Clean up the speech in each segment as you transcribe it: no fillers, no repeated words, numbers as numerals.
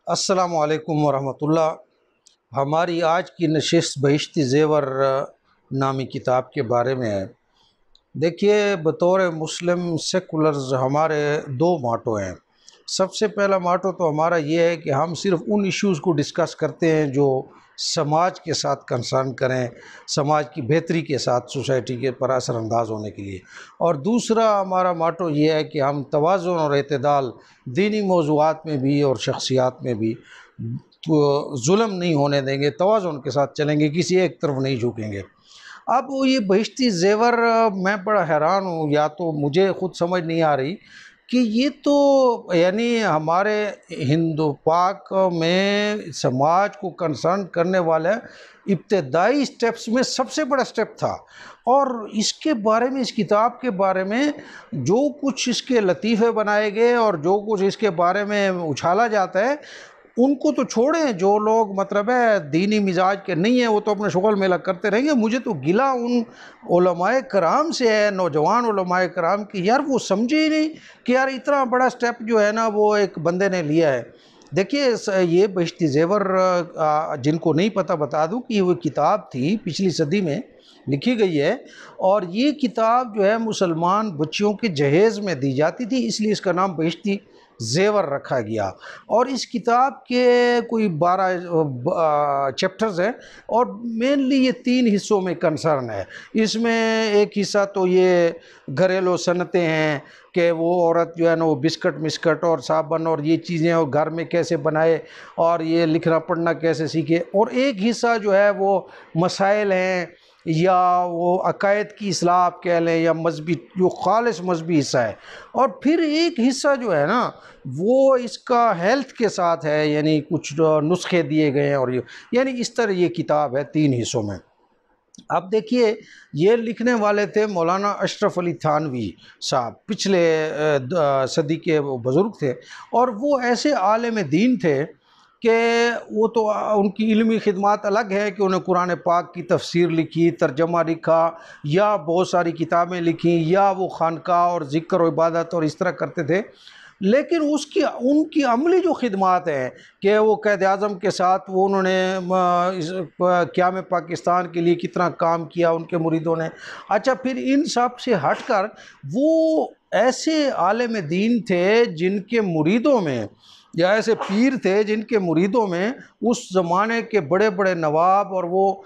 अस्सलामु अलैकुम वरहमतुल्लाह। हमारी आज की नशिस्त बहिश्ती ज़ेवर नामी किताब के बारे में है। देखिए, बतौर मुस्लिम सेकुलर्स हमारे दो माटो हैं। सबसे पहला माटो तो हमारा ये है कि हम सिर्फ़ उन इश्यूज़ को डिस्कस करते हैं जो समाज के साथ कंसर्न करें, समाज की बेहतरी के साथ सोसाइटी के पर असरअंदाज होने के लिए। और दूसरा हमारा माटो ये है कि हम तवाज़ुन और एतदाल दीनी मौज़ूआत में भी और शख्सियात में भी तो जुल्म नहीं होने देंगे, तवाज़ुन के साथ चलेंगे, किसी एक तरफ नहीं झुकेंगे। अब वो ये बहिश्ती ज़ेवर मैं बड़ा हैरान हूँ, या तो मुझे ख़ुद समझ नहीं आ रही कि ये तो यानी हमारे हिंदू पाक में समाज को कंसर्न करने वाले इब्तदाई स्टेप्स में सबसे बड़ा स्टेप था। और इसके बारे में, इस किताब के बारे में जो कुछ इसके लतीफ़े बनाए गए और जो कुछ इसके बारे में उछाला जाता है, उनको तो छोड़ें। जो लोग मतलब है दीनी मिजाज के नहीं हैं, वो तो अपने शुगल मेला करते रहेंगे। मुझे तो गिला उन उलमाए कराम से है, नौजवान उलमाए कराम की, यार वो समझे ही नहीं कि यार इतना बड़ा स्टेप जो है ना वो एक बंदे ने लिया है। देखिए, ये बहिश्ती ज़ेवर जिनको नहीं पता बता दूं कि वो किताब थी पिछली सदी में लिखी गई है, और ये किताब जो है मुसलमान बच्चियों के जहेज़ में दी जाती थी, इसलिए इसका नाम बहिश्ती ज़ेवर रखा गया। और इस किताब के कोई 12 चैप्टर्स हैं, और मेनली ये 3 हिस्सों में कंसर्न है। इसमें एक हिस्सा तो ये घरेलू सनतें हैं कि वो औरत जो है ना वो बिस्किट मिस्कट और साबन और ये चीज़ें और घर में कैसे बनाए, और ये लिखना पढ़ना कैसे सीखे। और एक हिस्सा जो है वो मसाइल हैं, या वो अकायद की इस्लाह आप कह लें, या मजहबी जो खालिस मजहबी हिस्सा है। और फिर एक हिस्सा जो है ना वो इसका हेल्थ के साथ है, यानी कुछ नुस्खे दिए गए हैं, और ये यानी इस तरह ये किताब है 3 हिस्सों में। अब देखिए, ये लिखने वाले थे मौलाना अशरफ अली थानवी साहब, पिछले सदी के वो बुज़ुर्ग थे। और वो ऐसे आलिम दीन थे कि वो तो उनकी इल्मी खिदमात अलग है कि उन्हें कुरान पाक की तफसीर लिखी, तर्जमा लिखा, या बहुत सारी किताबें लिखी, या वो खानका और ज़िक्र और इबादत और इस तरह करते थे। लेकिन उसकी उनकी अमली जो खिदमात हैं कि वो क़ायद-ए-आज़म के साथ वो उन्होंने क़याम पाकिस्तान के लिए कितना काम किया उनके मुरीदों ने। अच्छा, फिर इन सब से हटकर वो ऐसे आलिम दीन थे जिनके मुरीदों में, या ऐसे पीर थे जिनके मुरीदों में उस ज़माने के बड़े बड़े नवाब और वो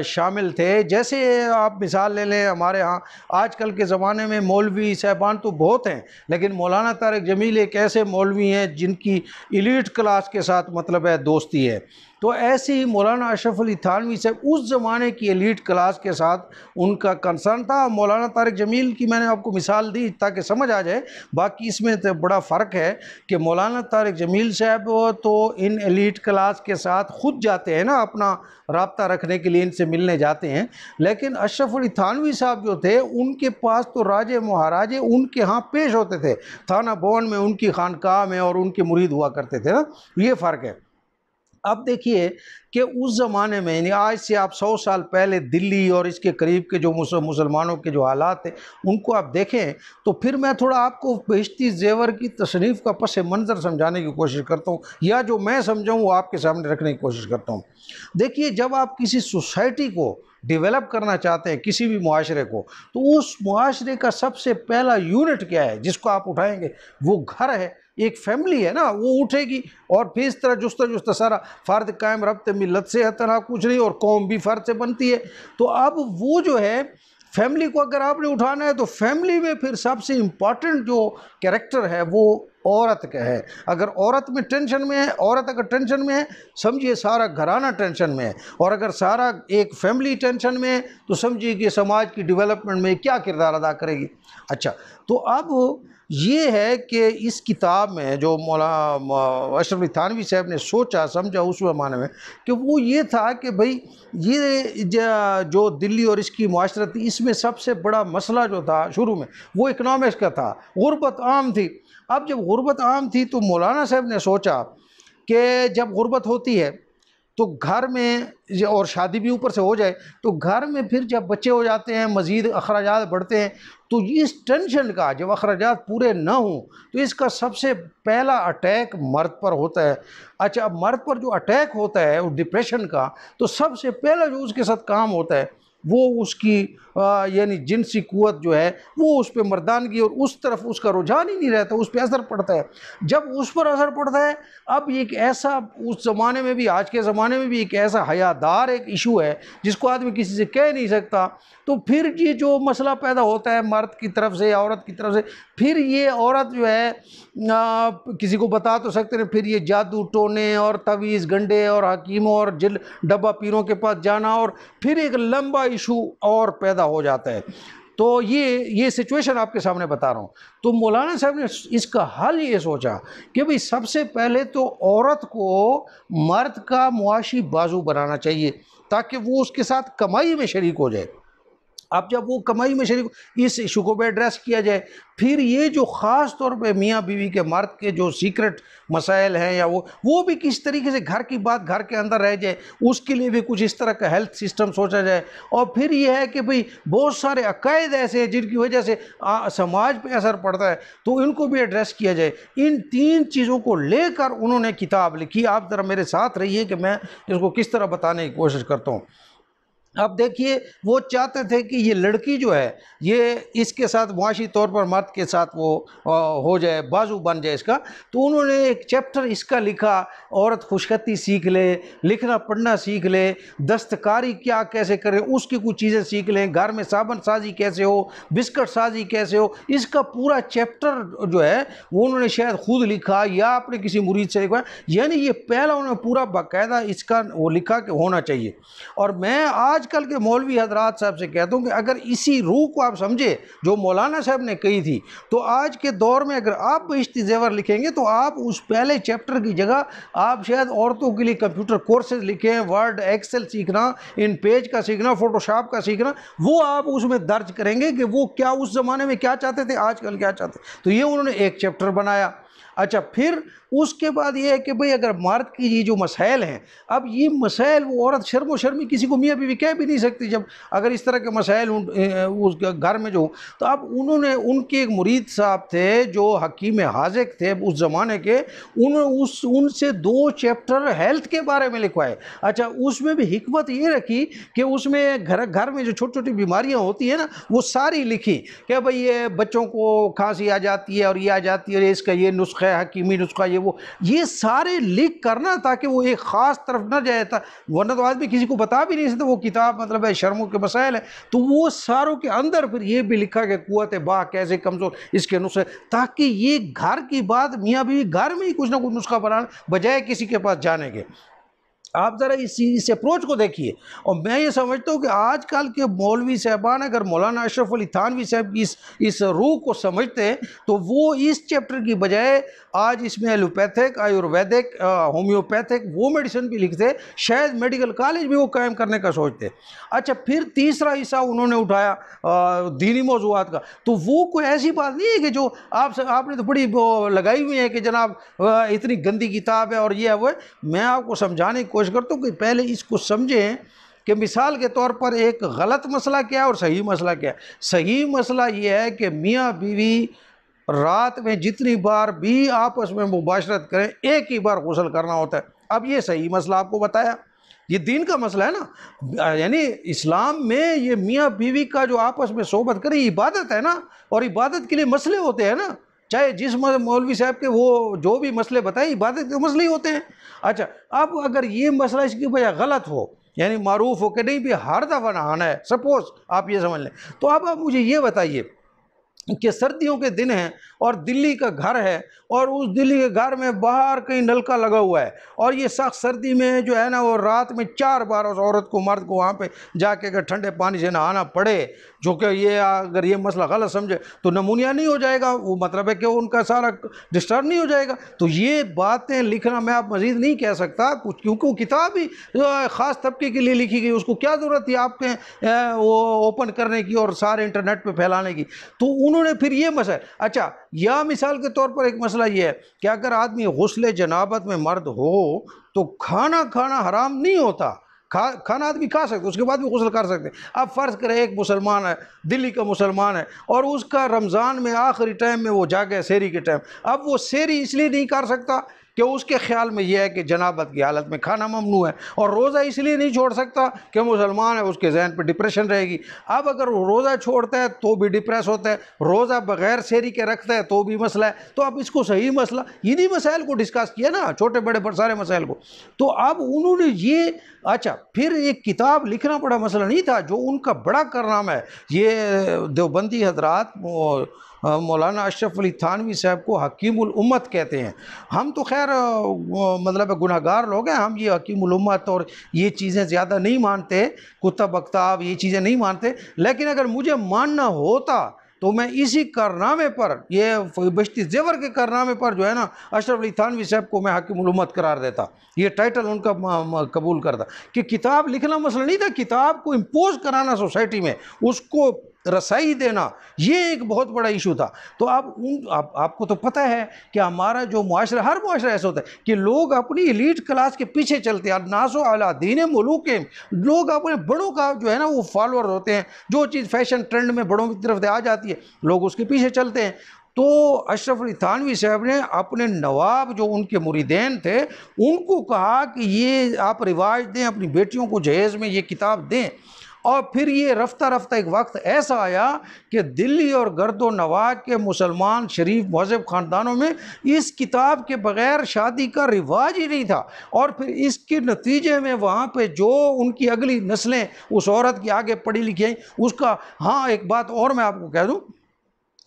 शामिल थे। जैसे आप मिसाल ले लें, हमारे यहाँ आजकल के ज़माने में मौलवी साहबान तो बहुत हैं, लेकिन मौलाना तारिक जमील एक ऐसे मौलवी हैं जिनकी एलीट क्लास के साथ मतलब है दोस्ती है। तो ऐसे ही मौलाना अशरफ अली थानवी साहब उस ज़माने की एलीट क्लास के साथ उनका कंसर्न था। मौलाना तारिक जमील की मैंने आपको मिसाल दी ताकि समझ आ जाए, बाकी इसमें तो बड़ा फ़र्क है कि मौलाना तारिक जमील साहब तो इन एलीट क्लास के साथ ख़ुद जाते हैं ना, अपना राब्ता रखने के लिए इनसे मिलने जाते हैं। लेकिन अशरफ अली थानवी साहब जो थे, उनके पास तो राजे महाराजे उनके यहाँ पेश होते थे, थाना भवन में, उनकी खानकाह में, और उनके मुरीद हुआ करते थे ना, ये फ़र्क है। अब देखिए कि उस ज़माने में, यानी आज से आप 100 साल पहले दिल्ली और इसके करीब के जो मुसलमानों के जो हालात थे उनको आप देखें, तो फिर मैं थोड़ा आपको बहिश्ती ज़ेवर की तसनीफ़ का पस मंज़र समझाने की कोशिश करता हूँ, या जो मैं समझाऊँ वो आपके सामने रखने की कोशिश करता हूँ। देखिए, जब आप किसी सोसाइटी को डेवलप करना चाहते हैं, किसी भी मुआशरे को, तो उस मुआशरे का सबसे पहला यूनिट क्या है जिसको आप उठाएंगे? वो घर है, एक फैमिली है ना, वो उठेगी। और फिर इस तरह जुस्ता जुस्ता सारा फ़र्द कायम रब्ते मिलत से है तना कुछ नहीं, और कौम भी फ़र्द से बनती है। तो अब वो जो है फैमिली को अगर आपने उठाना है, तो फैमिली में फिर सबसे इम्पॉर्टेंट जो कैरेक्टर है वो औरत का है। अगर औरत में टेंशन में है, औरत अगर टेंशन में है, समझिए सारा घराना टेंशन में है। और अगर सारा एक फैमिली टेंशन में है, तो समझिए कि समाज की डेवलपमेंट में क्या किरदार अदा करेगी। अच्छा, तो अब ये है कि इस किताब में जो मौलाना अशरफ अली थानवी साहब ने सोचा समझा उस ज़माने में, कि वो ये था कि भाई ये जो दिल्ली और इसकी मुआशरत थी, इसमें सबसे बड़ा मसला जो था शुरू में वो इकनॉमिक्स का था, गुर्बत आम थी। अब जब गुर्बत आम थी तो मौलाना साहब ने सोचा कि जब गुर्बत होती है तो घर में और शादी भी ऊपर से हो जाए तो घर में फिर जब बच्चे हो जाते हैं, मज़ीद अखराजात बढ़ते हैं, तो इस टेंशन का जब अखराजात पूरे ना हों तो इसका सबसे पहला अटैक मर्द पर होता है। अच्छा, अब मर्द पर जो अटैक होता है उस डिप्रेशन का, तो सबसे पहला जो उसके साथ काम होता है वो उसकी यानी जिनसी कुव्वत जो है वो उस पर मर्दानगी और उस तरफ उसका रुझान ही नहीं रहता, उस पर असर पड़ता है। जब उस पर असर पड़ता है, अब एक ऐसा उस ज़माने में भी आज के ज़माने में भी एक ऐसा हयादार एक इशू है जिसको आदमी किसी से कह नहीं सकता, तो फिर ये जो मसला पैदा होता है मर्द की तरफ से या औरत की तरफ से, फिर ये औरत जो है किसी को बता तो सकते हैं, फिर ये जादू टोने और तवीज़ गंडे और हकीमों और जिल डब्बा पीरों के पास जाना, और फिर एक लंबा इशू और पैदा हो जाता है। तो ये सिचुएशन आपके सामने बता रहा हूँ। तो मौलाना साहब ने इसका हल ये सोचा कि भाई सबसे पहले तो औरत को मर्द का मुआशी बाजू बनाना चाहिए ताकि वो उसके साथ कमाई में शरीक हो जाए। अब जब वो कमाई में शरीक, इस इशू को भी एड्रेस किया जाए, फिर ये जो ख़ास तौर पे मियाँ बीवी के मर्द के जो सीक्रेट मसाइल हैं या वो भी किस तरीके से घर की बात घर के अंदर रह जाए, उसके लिए भी कुछ इस तरह का हेल्थ सिस्टम सोचा जाए। और फिर ये है कि भाई बहुत सारे अकायद ऐसे हैं जिनकी वजह से समाज पे असर पड़ता है, तो इनको भी एड्रेस किया जाए। इन 3 चीज़ों को लेकर उन्होंने किताब लिखी। आप ज़रा मेरे साथ रहिए कि मैं इसको किस तरह बताने की कोशिश करता हूँ। अब देखिए, वो चाहते थे कि ये लड़की जो है ये इसके साथ मुआशी तौर पर मर्द के साथ वो हो जाए, बाजू बन जाए इसका। तो उन्होंने एक चैप्टर इसका लिखा, औरत खुशखती सीख ले, लिखना पढ़ना सीख ले, दस्तकारी क्या कैसे करें उसकी कुछ चीज़ें सीख लें, घर में साबन साजी कैसे हो, बिस्किट साजी कैसे हो, इसका पूरा चैप्टर जो है वो उन्होंने शायद खुद लिखा या अपने किसी मुरीद से लिखा। यानी ये पहला उन्होंने पूरा बाकायदा इसका वो लिखा कि होना चाहिए। और मैं आजकल के मौलवी हजरात साहब से कहता हूँ कि अगर इसी रूह को आप समझे जो मौलाना साहब ने कही थी, तो आज के दौर में अगर आप बहिश्ती ज़ेवर लिखेंगे तो आप उस पहले चैप्टर की जगह आप शायद औरतों के लिए कंप्यूटर कोर्सेज लिखें, वर्ड एक्सेल सीखना, इन पेज का सीखना, फोटोशॉप का सीखना, वो आप उसमें दर्ज करेंगे कि वो क्या उस ज़माने में क्या चाहते थे, आजकल क्या चाहते। तो ये उन्होंने एक चैप्टर बनाया। अच्छा, फिर उसके बाद ये है कि भाई अगर मर्द की ये जो मसाइल हैं, अब ये मसाइल वो औरत शर्मो शर्मी किसी को मियाँ बीवी कह भी नहीं सकती जब अगर इस तरह के मसाइल उस घर में जो। तो अब उन्होंने उनके एक मुरीद साहब थे जो हकीम हाज़िक थे उस ज़माने के, उन्होंने उनसे 2 चैप्टर हेल्थ के बारे में लिखवाए। अच्छा, उसमें भी हिकमत ये रखी कि उसमें घर में जो छोटी छोटी बीमारियाँ होती हैं ना वो सारी लिखी कि भाई ये बच्चों को खांसी आ जाती है और ये आ जाती है, इसका ये नुस्खा है, हकीमी नुस्खा ये सारे लिख करना ताकि वो एक ख़ास तरफ ना जाए था, वरना तो आदमी किसी को बता भी नहीं सकता वो किताब मतलब है शर्मों के मसाइल है। तो वो सारों के अंदर फिर ये भी लिखा कि कुव्वत बा कैसे कमज़ोर, इसके नुस्खे, ताकि ये घर की बात मियाँ बीवी घर में ही कुछ ना कुछ नुस्खा बनाना बजाय किसी के पास जाने के। आप ज़रा इस अप्रोच को देखिए। और मैं ये समझता हूँ कि आजकल के मौलवी साहबान अगर मौलाना अशरफ अली थानवी साहब की इस रूह को समझते हैं तो वो इस चैप्टर की बजाय आज इसमें एलोपैथिक, आयुर्वेदिक, होम्योपैथिक वो मेडिसिन भी लिखते, शायद मेडिकल कॉलेज भी वो कायम करने का सोचते। अच्छा, फिर तीसरा हिस्सा उन्होंने उठाया दीनी मौज़ूआत का। तो वो कोई ऐसी बात नहीं है कि जो आपने तो बड़ी लगाई हुई है कि जनाब इतनी गंदी किताब है और ये है वो है। मैं आपको समझाने की कोशिश करता हूँ कि पहले इसको समझें कि मिसाल के तौर पर एक गलत मसला क्या है और सही मसला क्या है। सही मसला ये है कि मियाँ बीवी रात में जितनी बार भी आपस में मुबाशरत करें एक ही बार गुस्ल करना होता है। अब ये सही मसला आपको बताया, ये दीन का मसला है ना, यानी इस्लाम में ये मियाँ बीवी का जो आपस में सोहबत करें इबादत है ना, और इबादत के लिए मसले होते हैं ना, चाहे जिस मौलवी साहब के वो जो भी मसले बताए इबादत के मसले ही होते हैं। अच्छा, अब अगर ये मसला इसकी वजह गलत हो, यानी मारूफ हो कि नहीं भी हर दफ़ा नहाना है, सपोज़ आप ये समझ लें, तो अब आप मुझे ये बताइए कि सर्दियों के दिन हैं और दिल्ली का घर है और उस दिल्ली के घर में बाहर कहीं नलका लगा हुआ है और ये सख्त सर्दी में जो है ना वो रात में 4 बार उस औरत को, मर्द को वहाँ पे जाके अगर ठंडे पानी से नहाना पड़े जो कि ये अगर ये मसला गलत समझे तो नमूनिया नहीं हो जाएगा, वो मतलब है कि उनका सारा डिस्टर्ब नहीं हो जाएगा। तो ये बातें लिखना मैं आप मज़ीद नहीं कह सकता कुछ, क्योंकि वो किताब ही ख़ास तबके के लिए लिखी गई, उसको क्या ज़रूरत थी आपके वो ओपन करने की और सारे इंटरनेट पे फैलाने की। तो उन्होंने फिर ये मसला, अच्छा या मिसाल के तौर पर एक मसला ये है कि अगर आदमी गुस्ल जनाबत में मर्द हो तो खाना खाना हराम नहीं होता, खाना आदमी खा सकते, उसके बाद भी गुस्ल कर सकते। अब फ़र्ज़ करें एक मुसलमान है, दिल्ली का मुसलमान है, और उसका रमज़ान में आखिरी टाइम में वो जाके सेहरी के टाइम, अब वो सेहरी इसलिए नहीं कर सकता कि उसके ख्याल में यह है कि जनाबत की हालत में खाना ममनू है, और रोज़ा इसलिए नहीं छोड़ सकता कि मुसलमान है, उसके जहन पर डिप्रेशन रहेगी। अब अगर वो रोज़ा छोड़ता है तो भी डिप्रेस होता है, रोज़ा बग़ैर सेहरी के रखता है तो भी मसला है। तो अब इसको सही मसला, इन्हीं मसाइल को डिस्कस किया ना, छोटे बड़े सारे मसाइल को। तो अब उन्होंने ये, अच्छा फिर एक किताब लिखना बड़ा मसला नहीं था, जो उनका बड़ा कारनामा है। ये देवबंदी हजरात मौलाना अशरफ अली थानवी साहब को हकीमुल उम्मत कहते हैं। हम तो खैर मतलब गुनहगार लोग हैं, हम ये हकीमुल उम्मत और ये चीज़ें ज़्यादा नहीं मानते, कुतुब अक्ताब ये चीज़ें नहीं मानते। लेकिन अगर मुझे मानना होता तो मैं इसी कारनामे पर, ये बहिश्ती ज़ेवर के कारनामे पर जो है ना, अशरफ अली थानवी साहब को मैं हकीमुल उम्मत करार देता, ये टाइटल उनका कबूल करता। कि किताब लिखना मसला नहीं था, किताब को इम्पोज कराना सोसाइटी में, उसको रसाई देना, ये एक बहुत बड़ा इशू था। तो आपको तो पता है कि हमारा जो मुआशरा, हर मुआशरा ऐसा होता है कि लोग अपनी एलीट क्लास के पीछे चलते हैं, नासो अला दीन मुलूक के, लोग अपने बड़ों का जो है ना वो फॉलोअर होते हैं, जो चीज़ फैशन ट्रेंड में बड़ों की तरफ से आ जाती है लोग उसके पीछे चलते हैं। तो अशरफ अली थानवी साहब ने अपने नवाब जो उनके मुरीदैन थे उनको कहा कि ये आप रिवाज दें, अपनी बेटियों को जहेज़ में ये किताब दें। और फिर ये रफ्ता रफ्ता एक वक्त ऐसा आया कि दिल्ली और गर्दो नवाह के मुसलमान शरीफ महज़ब ख़ानदानों में इस किताब के बग़ैर शादी का रिवाज ही नहीं था। और फिर इसके नतीजे में वहाँ पे जो उनकी अगली नस्लें उस औरत की आगे पढ़ी लिखी आई उसका, हाँ एक बात और मैं आपको कह दूँ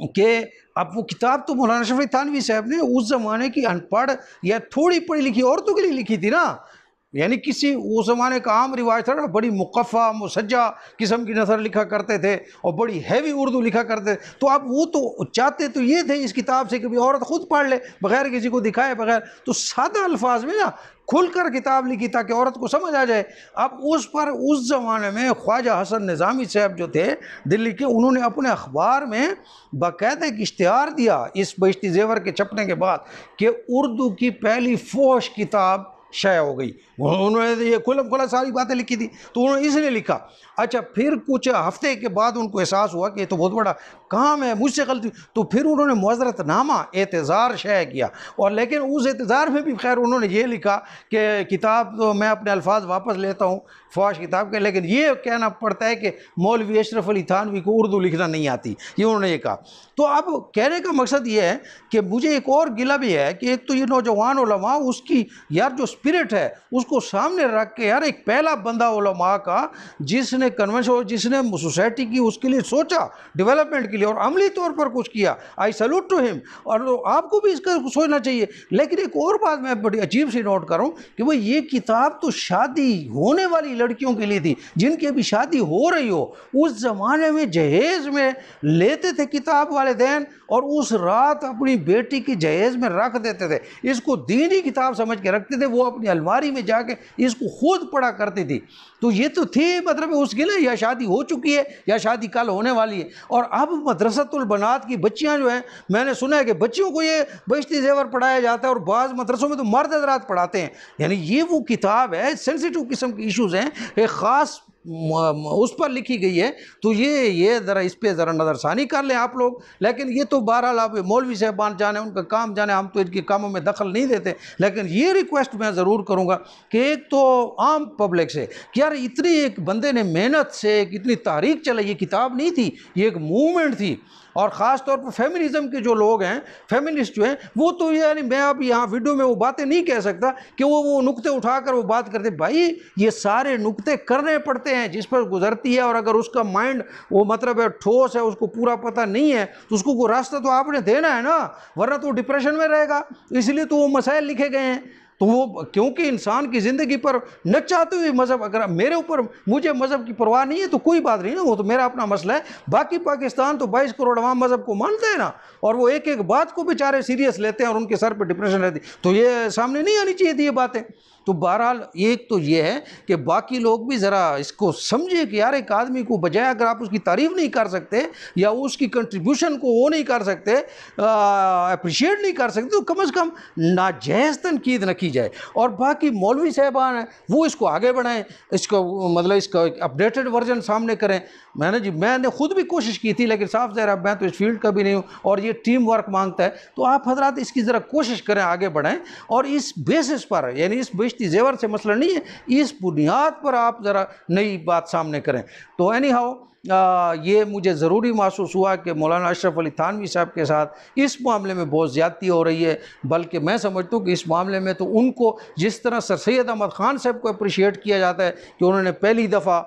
कि अब वो किताब तो मौलाना अशरफ अली थानवी साहब ने उस ज़माने की अनपढ़ या थोड़ी पढ़ी लिखी औरतों के लिए लिखी थी ना, यानी किसी उस ज़माने का आम रिवाज था ना, बड़ी मुकफ़ा मुसज्जा किस्म की नज़र लिखा करते थे और बड़ी हैवी उर्दू लिखा करते थे। तो अब वो तो चाहते तो ये थे इस किताब से कि भाई औरत ख़ुद पढ़ ले बग़ैर किसी को दिखाए, बग़ैर, तो सादा अल्फाज में ना खुलकर किताब लिखी ताकि औरत को समझ आ जाए। अब उस पर उस ज़माने में ख्वाजा हसन निज़ामी साहब जो थे दिल्ली के, उन्होंने अपने अखबार में बाकायदा एक इश्तिहार दिया इस बहिश्ती ज़ेवर के छपने के बाद कि उर्दू की पहली फोश किताब शाया हो गई। उन्होंने ये खुला खुला सारी बातें लिखी थी, तो उन्होंने इसलिए लिखा। अच्छा फिर कुछ हफ्ते के बाद उनको एहसास हुआ कि ये तो बहुत बड़ा काम है, मुझसे गलती, तो फिर उन्होंने मुआज़रतनामा एतज़ार शाया किया। और लेकिन उस एतज़ार में भी खैर उन्होंने ये लिखा कि किताब तो मैं अपने अल्फाज वापस लेता हूँ फ़ाश किताब के, लेकिन ये कहना पड़ता है कि मौलवी अशरफ अली थानवी को उर्दू लिखना नहीं आती, ये उन्होंने ये कहा। तो अब कहने का मकसद ये है कि मुझे एक और गिला भी है कि एक तो ये नौजवान उलमा उसकी यार जो स्पिरिट है उसको सामने रख के, यार एक पहला बंदा उलमा का जिसने कन्वेंशन, जिसने सोसाइटी की उसके लिए सोचा डेवलपमेंट के लिए और अमली तौर पर कुछ किया, आई सैल्यूट टू हिम। और आपको भी इसका सोचना चाहिए। लेकिन एक और बात मैं बड़ी अजीब सी नोट कर रहा हूँ कि भाई ये किताब तो शादी होने वाली लड़कियों के लिए थी, जिनकी अभी शादी हो रही हो। उस ज़माने में जहेज़ में लेते थे किताब वाले दिन और उस रात अपनी बेटी की जहेज़ में रख देते थे, इसको दीनी किताब समझ के रखते थे, वो अपनी अलमारी में जाके इसको खुद पढ़ा करती थी। तो ये तो थी मतलब उसकी ना या शादी हो चुकी है या शादी कल होने वाली है। और अब मदरसतुल बनात की बच्चियां जो हैं, मैंने सुना है कि बच्चियों को ये बहिश्ती ज़ेवर पढ़ाया जाता है और बाज़ मदरसों में तो मर्द हज़रात पढ़ाते हैं। यानी ये वो किताब है, सेंसिटिव किस्म की इशूज़ हैं, एक ख़ास उस पर लिखी गई है। तो ये ज़रा इस पर ज़रा नज़र सानी कर लें आप लोग। लेकिन ये तो बहरहाल आप मौलवी साहबान जाने, उनका काम जाने, हम तो इनके कामों में दखल नहीं देते। लेकिन ये रिक्वेस्ट मैं ज़रूर करूँगा कि एक तो आम पब्लिक से कि यार इतनी एक बंदे ने मेहनत से इतनी तारीख चलाई, ये किताब नहीं थी, ये एक मूवमेंट थी। और ख़ास तौर पर फेमिनिज़म के जो लोग हैं, फेमिनिस्ट जो हैं, वो तो यानी मैं अब यहाँ वीडियो में वो बातें नहीं कह सकता कि वो नुक्ते उठाकर वो बात करते। भाई ये सारे नुक्ते करने पड़ते हैं जिस पर गुजरती है, और अगर उसका माइंड वो मतलब है ठोस है, उसको पूरा पता नहीं है, तो उसको रास्ता तो आपने देना है ना, वरना तो डिप्रेशन में रहेगा। इसलिए तो वो मसाइल लिखे गए हैं। तो वो क्योंकि इंसान की ज़िंदगी पर न चाहते हुए मज़हब, अगर मेरे ऊपर मुझे मज़हब की परवाह नहीं है तो कोई बात नहीं ना, वो तो मेरा अपना मसला है। बाकी पाकिस्तान तो 22 करोड़ अवाम मज़हब को मानते हैं ना, और वो एक एक बात को बेचारे सीरियस लेते हैं और उनके सर पर डिप्रेशन रहती, तो ये सामने नहीं आनी चाहिए थी ये बातें। तो बहरहाल एक तो ये है कि बाकी लोग भी ज़रा इसको समझे कि यार एक आदमी को बजाय अगर आप उसकी तारीफ़ नहीं कर सकते या उसकी कंट्रीब्यूशन को वो नहीं कर सकते, अप्रिशिएट नहीं कर सकते, तो कम से कम नाजायज़ तनकीद न की जाए। और बाकी मौलवी साहबान हैं वो इसको आगे बढ़ाएं, इसको मतलब इसका अपडेटेड वर्जन सामने करें। मैंने खुद भी कोशिश की थी, लेकिन साफ ज़ाहिर मैं तो इस फील्ड का भी नहीं हूँ और ये टीम वर्क मांगता है। तो आप हजरात इसकी ज़रा कोशिश करें, आगे बढ़ाएं और इस बेसिस पर, यानी इस बिश्ती ज़ेवर से मसला नहीं है, इस बुनियाद पर आप ज़रा नई बात सामने करें। तो एनी हाउ ये मुझे ज़रूरी महसूस हुआ कि मौलाना अशरफ अली थानवी साहब के साथ इस मामले में बहुत ज़्यादती हो रही है। बल्कि मैं समझता हूँ कि इस मामले में तो उनको जिस तरह सर सैयद अहमद ख़ान साहब को अप्रिशिएट किया जाता है कि उन्होंने पहली दफ़ा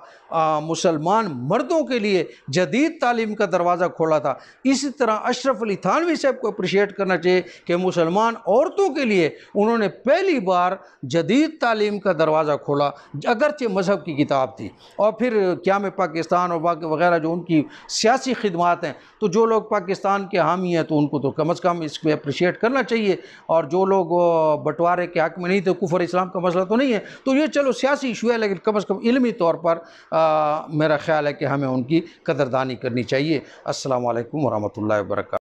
मुसलमान मर्दों के लिए जदीद तालीम का दरवाज़ा खोला था, इसी तरह अशरफ अली थानवी साहब को अप्रिशिएट करना चाहिए कि मुसलमान औरतों के लिए उन्होंने पहली बार जदीद तालीम का दरवाज़ा खोला, अगरचे मज़हब की किताब थी। और फिर क्या में पाकिस्तान और बाकी वगैरह जो उनकी सियासी खिदमात हैं, तो जो लोग पाकिस्तान के हामी हैं तो उनको तो कम अज़ कम इसको अप्रिशिएट करना चाहिए। और जो लोग बंटवारे के हक़ में नहीं थे, कुफर इस्लाम का मसला तो नहीं है, तो ये चलो सियासी इशू है, लेकिन कम अज़ कम इल्मी तौर पर मेरा ख़्याल है कि हमें उनकी कदरदानी करनी चाहिए। अस्सलामु अलैकुम वरहमतुल्लाहि वबरकातुहू।